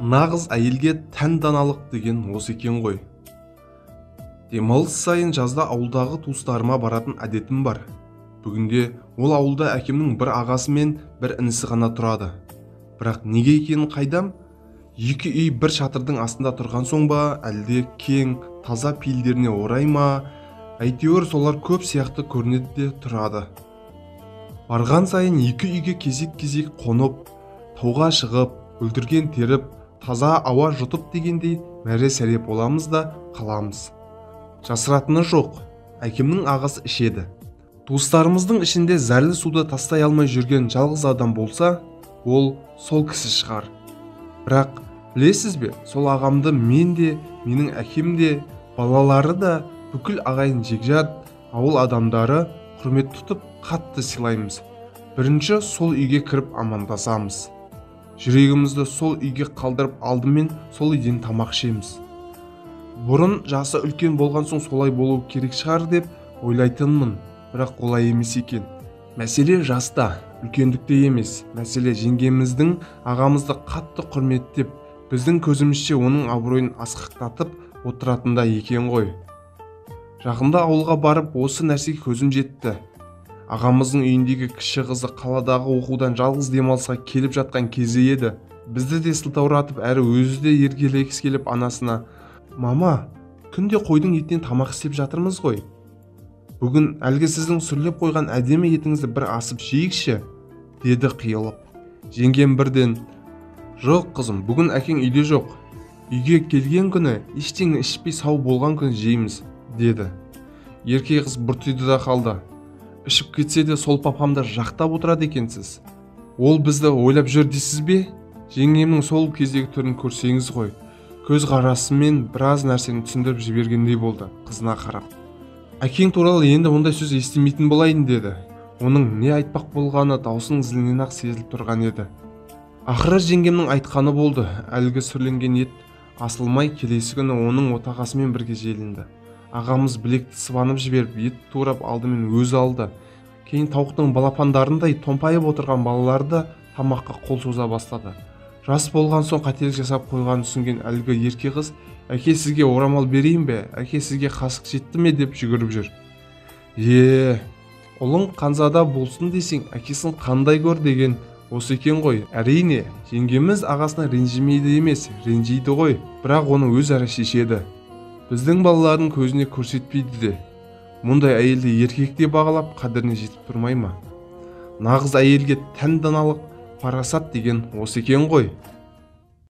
Нағыз әйелге тән даналық деген осы екен ғой. Демалыс сайын жазда ауылдағы туыстарыма баратын әдетім бар. Бүгінде ол ауылда әкемнің бір ағасы мен бір інісі ғана тұрады. Бірақ неге екенін қайдам? Екі үй бір шатырдың астында тұрған соң ба, әлде кең, таза пейілдеріне орай ма, әйтеуір солар көп сияқты көрінеді де тұрады. Барған сайын екі үйге кезек-кезек қонып, тауға шығып, өлтірген теріп, таза ауа жұтып дегендей мәре-сәре боламыз да қаламыз. Жасыратыны жоқ, әкемнің ағасы ішеді. Туыстарымыздың ішінде зәрлі суды тастай алмай жүрген жалғыз адам болса, ол сол кісі шығар. Бірақ білесіз бе, сол ағамды мен де, менің әкем де, балалары да, бүкіл ағайын жекжат, ауыл адамдары құрмет тұтып қатты сыйлаймыз. Бірінші сол үйге кіріп амандасамыз. Жүрегімізді сол үйге қалдырып алдымен сол үйден тамақ ішеміз. Бұрын жасы үлкен болған соң солай болу керек шығар деп ойлайтынмын, бірақ олай емес екен. Мәселе жаста, үлкендікте емес. Мәселе жеңгеміздің ағамызды қатты құрметтеп, біздің көзімізше оның абыройын асқақтатып отыратында екен ғой. Жақында ауылға барып осы нәрсеге көзім жетті. Ағамыздың үйіндегі кіші қызы қаладағы оқудан жалғыз демалысқа келіп жатқан кезі еді. Бізді де сылтауратып, әрі өзі де еркелегісі келіп анасына: «Мама, күнде қойдың етінен тамақ істеп жатырмыз ғой. Бүгін әлгі сіздің сүрлеп қойған әдемі етіңізді бір асып жейікші», деді қиылып. Жеңгем бірден: «Жоқ қызым, бүгін әкең үйде жоқ. Үйге келген күні ештеңе ішпей сау болған күні жейміз», деді. Ерке қыз бұртиды да қалды. «Ішіп кетсе де сол папамды жақтап отырады екенсіз. Ол бізді ойлап жүр дейсіз бе?» Жеңгемнің сол кездегі түрін көрсеңіз ғой. Көз қарасымен біраз нәрсені түсіндіріп жібергендей болды қызына қарап. «Әкең туралы енді ондай сөз естімейтін болайын», деді. Оның не айтпақ болғаны даусының зілінен ақ сезіліп тұрған еді. Ақыры жеңгемнің айтқаны болды. Әлгі сүрленген ет асылмай келесі күні оның отағасымен бірге желінді. Ағамыз білекті сыбанып жіберіп, ет турап алдымен өзі алды. Кейін тауықтың балапандарындай томпайып отырған балаларды тамаққа қол соза бастады. Жас болған соң қателік жасап қойғанын түсінген әлгі ерке қыз: «Әке, сізге орамал берейін бе? Әке, сізге қасық жетті ме?» деп жүгіріп жүр. Ұлың қанзада болсын десең, әкесін қандай көр деген осы екен ғой. Әрине, жеңгеміз ағасына ренжімейді емес, ренжиді ғой, бірақ оны өзара шешеді. Біздің балалардың көзіне көрсетпейді де. Мұндай әйелді еркекте бағалап қадіріне жетіп тұрмай ма? Нағыз әйелге тән даналық, парасат деген осы екен ғой.